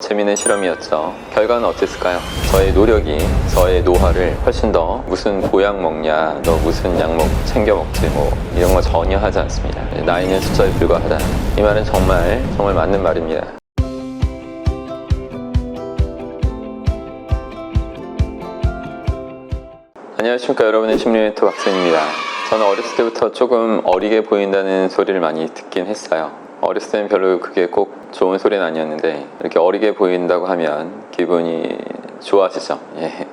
재미있는 실험이었죠. 결과는 어땠을까요? 저의 노력이 저의 노화를 훨씬 더 무슨 보약 먹냐, 너 무슨 약 챙겨 먹지 뭐 이런 거 전혀 하지 않습니다. 나이는 숫자에 불과하다. 이 말은 정말 맞는 말입니다. 안녕하십니까, 여러분의 심리멘토 박쌤입니다. 저는 어렸을 때부터 조금 어리게 보인다는 소리를 많이 듣긴 했어요. 어렸을 때는 별로 그게 꼭 좋은 소리는 아니었는데 이렇게 어리게 보인다고 하면 기분이 좋아지죠. 예.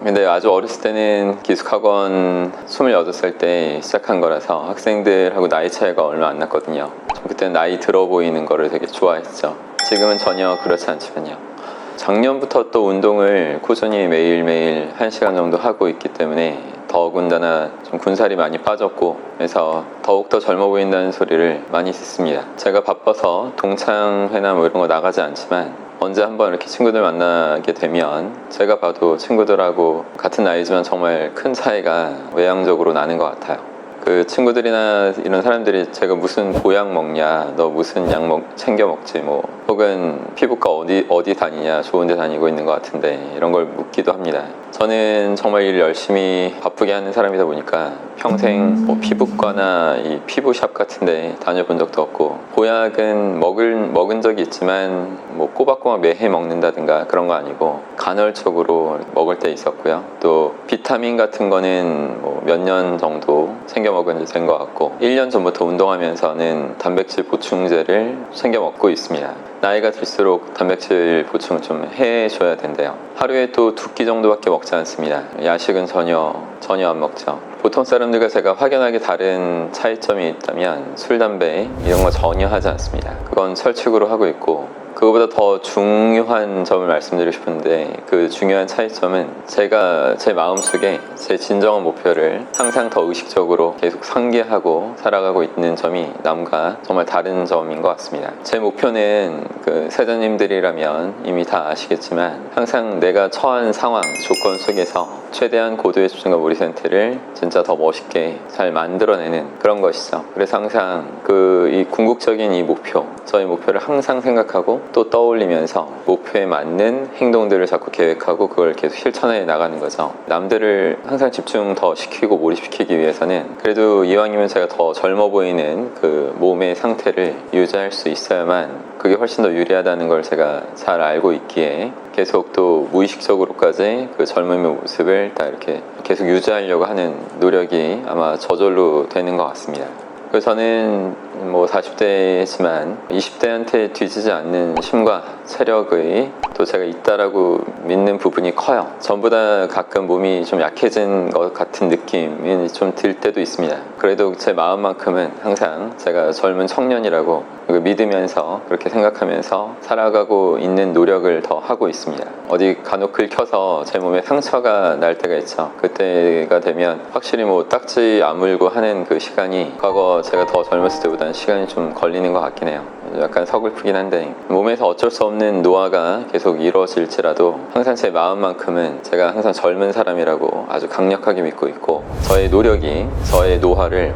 근데 아주 어렸을 때는 기숙학원 28살 때 시작한 거라서 학생들하고 나이 차이가 얼마 안 났거든요. 그때는 나이 들어 보이는 거를 되게 좋아했죠. 지금은 전혀 그렇지 않지만요. 작년부터 또 운동을 꾸준히 매일매일 1시간 정도 하고 있기 때문에 더군다나 좀 군살이 많이 빠졌고, 그래서 더욱더 젊어 보인다는 소리를 많이 듣습니다. 제가 바빠서 동창회나 뭐 이런 거 나가지 않지만 언제 한번 이렇게 친구들 만나게 되면 제가 봐도 친구들하고 같은 나이지만 정말 큰 차이가 외향적으로 나는 것 같아요. 그 친구들이나 이런 사람들이 제가 무슨 보약 먹냐, 너 무슨 약 챙겨 먹지 뭐, 혹은 피부과 어디 다니냐, 좋은 데 다니고 있는 것 같은데 이런 걸 묻기도 합니다. 저는 정말 일 열심히 바쁘게 하는 사람이다 보니까 평생 뭐 피부과나 이 피부샵 같은 데 다녀본 적도 없고, 보약은 먹은 적이 있지만 뭐 꼬박꼬박 매해 먹는다든가 그런 거 아니고 간헐적으로 먹을 때 있었고요. 또 비타민 같은 거는 뭐 몇 년 정도 챙겨 먹은 지 된 것 같고, 1년 전부터 운동하면서는 단백질 보충제를 챙겨 먹고 있습니다. 나이가 들수록 단백질 보충을 좀 해줘야 된대요. 하루에 또 2끼 정도밖에 먹지 않습니다. 야식은 전혀 안 먹죠. 보통 사람들과 제가 확연하게 다른 차이점이 있다면 술, 담배 이런 거 전혀 하지 않습니다. 그건 철칙으로 하고 있고, 그거보다 더 중요한 점을 말씀드리고 싶은데, 그 중요한 차이점은 제가 제 마음속에 제 진정한 목표를 항상 더 의식적으로 계속 상기하고 살아가고 있는 점이 남과 정말 다른 점인 것 같습니다. 제 목표는 그 세자님들이라면 이미 다 아시겠지만 항상 내가 처한 상황, 조건 속에서 최대한 고도의 집중과 몰입 상태를 진짜 더 멋있게 잘 만들어내는 그런 것이죠. 그래서 항상 이 궁극적인 이 목표, 저의 목표를 항상 생각하고 또 떠올리면서 목표에 맞는 행동들을 자꾸 계획하고 그걸 계속 실천해 나가는 거죠. 남들을 항상 집중 더 시키고 몰입시키기 위해서는 그래도 이왕이면 제가 더 젊어 보이는 그 몸의 상태를 유지할 수 있어야만 그게 훨씬 더 유리하다는 걸 제가 잘 알고 있기에 계속 또 무의식적으로까지 그 젊음의 모습을 다 이렇게 계속 유지하려고 하는 노력이 아마 저절로 되는 것 같습니다. 그래서 저는 뭐 40대지만 20대한테 뒤지지 않는 힘과 체력의 또 제가 있다라고 믿는 부분이 커요. 전부 다 가끔 몸이 좀 약해진 것 같은 느낌이 좀 들 때도 있습니다. 그래도 제 마음만큼은 항상 제가 젊은 청년이라고 믿으면서 그렇게 생각하면서 살아가고 있는 노력을 더 하고 있습니다. 어디 간혹 긁혀서 제 몸에 상처가 날 때가 있죠. 그때가 되면 확실히 뭐 딱지 아물고 하는 그 시간이 과거 제가 더 젊었을 때보다는 시간이 좀 걸리는 것 같긴 해요. 약간 서글프긴 한데 몸에서 어쩔 수 없는 노화가 계속 이루어질지라도 항상 제 마음만큼은 제가 항상 젊은 사람이라고 아주 강력하게 믿고 있고, 저의 노력이 저의 노화를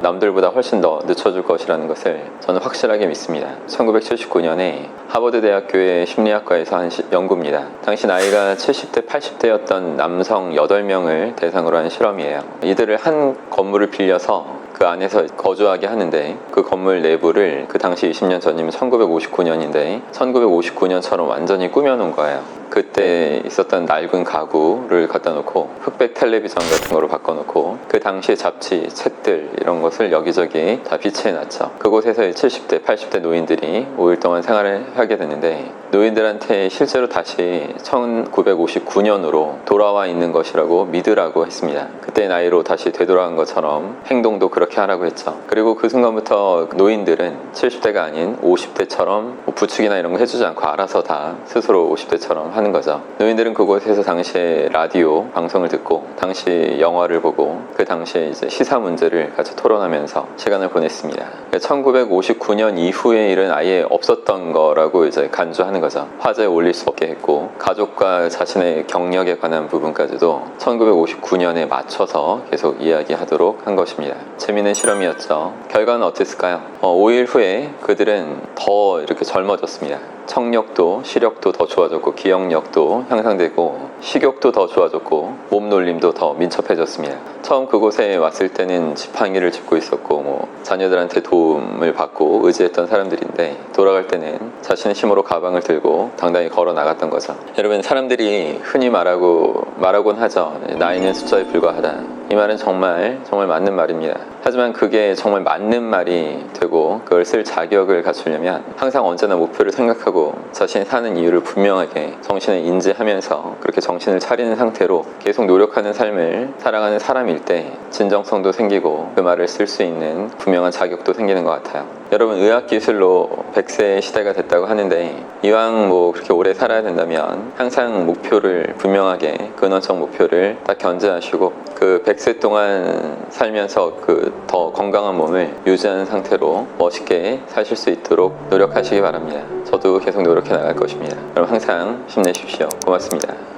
남들보다 훨씬 더 늦춰줄 것이라는 것을 저는 확실하게 믿습니다. 1979년에 하버드 대학교의 심리학과에서 한 연구입니다. 당시 나이가 70대, 80대였던 남성 8명을 대상으로 한 실험이에요. 이들을 한 건물을 빌려서 그 안에서 거주하게 하는데, 그 건물 내부를 그 당시 20년 전이면 1959년인데 1959년처럼 완전히 꾸며놓은 거예요. 그때 있었던 낡은 가구를 갖다 놓고 흑백 텔레비전 같은 거로 바꿔놓고 그 당시의 잡지, 책들 이런 것을 여기저기 다 비치해놨죠. 그곳에서 70대, 80대 노인들이 5일 동안 생활을 하게 되는데, 노인들한테 실제로 다시 1959년으로 돌아와 있는 것이라고 믿으라고 했습니다. 그때 나이로 다시 되돌아간 것처럼 행동도 그렇게 하라고 했죠. 그리고 그 순간부터 노인들은 70대가 아닌 50대처럼 부축이나 이런 거 해주지 않고 알아서 다 스스로 50대처럼 하는 거죠. 노인들은 그곳에서 당시에 라디오 방송을 듣고 당시 영화를 보고 그 당시에 이제 시사 문제를 같이 토론하면서 시간을 보냈습니다. 1959년 이후의 일은 아예 없었던 거라고 이제 간주하는 거죠. 화제에 올릴 수 없게 했고 가족과 자신의 경력에 관한 부분까지도 1959년에 맞춰서 계속 이야기하도록 한 것입니다. 재미있는 실험이었죠. 결과는 어땠을까요? 5일 후에 그들은 더 이렇게 젊어졌습니다. 청력도, 시력도 더 좋아졌고 기억력도 향상되고 식욕도 더 좋아졌고 몸놀림도 더 민첩해졌습니다. 처음 그곳에 왔을 때는 지팡이를 짚고 있었고 자녀들한테 도움을 받고 의지했던 사람들인데 돌아갈 때는 자신의 힘으로 가방을 들고 당당히 걸어 나갔던 거죠. 여러분, 사람들이 흔히 말하곤 하죠. 나이는 숫자에 불과하다. 이 말은 정말 맞는 말입니다. 하지만 그게 정말 맞는 말이 되고 그걸 쓸 자격을 갖추려면 항상 언제나 목표를 생각하고 자신이 사는 이유를 분명하게 정신에 인지하면서 그렇게 정신을 차리는 상태로 계속 노력하는 삶을 살아가는 사람일 때 진정성도 생기고 그 말을 쓸 수 있는 분명한 자격도 생기는 것 같아요. 여러분, 의학기술로 100세의 시대가 됐다고 하는데 이왕 그렇게 오래 살아야 된다면 항상 목표를 분명하게 근원적 목표를 딱 견제하시고 그 100세 동안 살면서 그 더 건강한 몸을 유지하는 상태로 멋있게 사실 수 있도록 노력하시기 바랍니다. 저도 계속 노력해 나갈 것입니다. 그럼 항상 힘내십시오. 고맙습니다.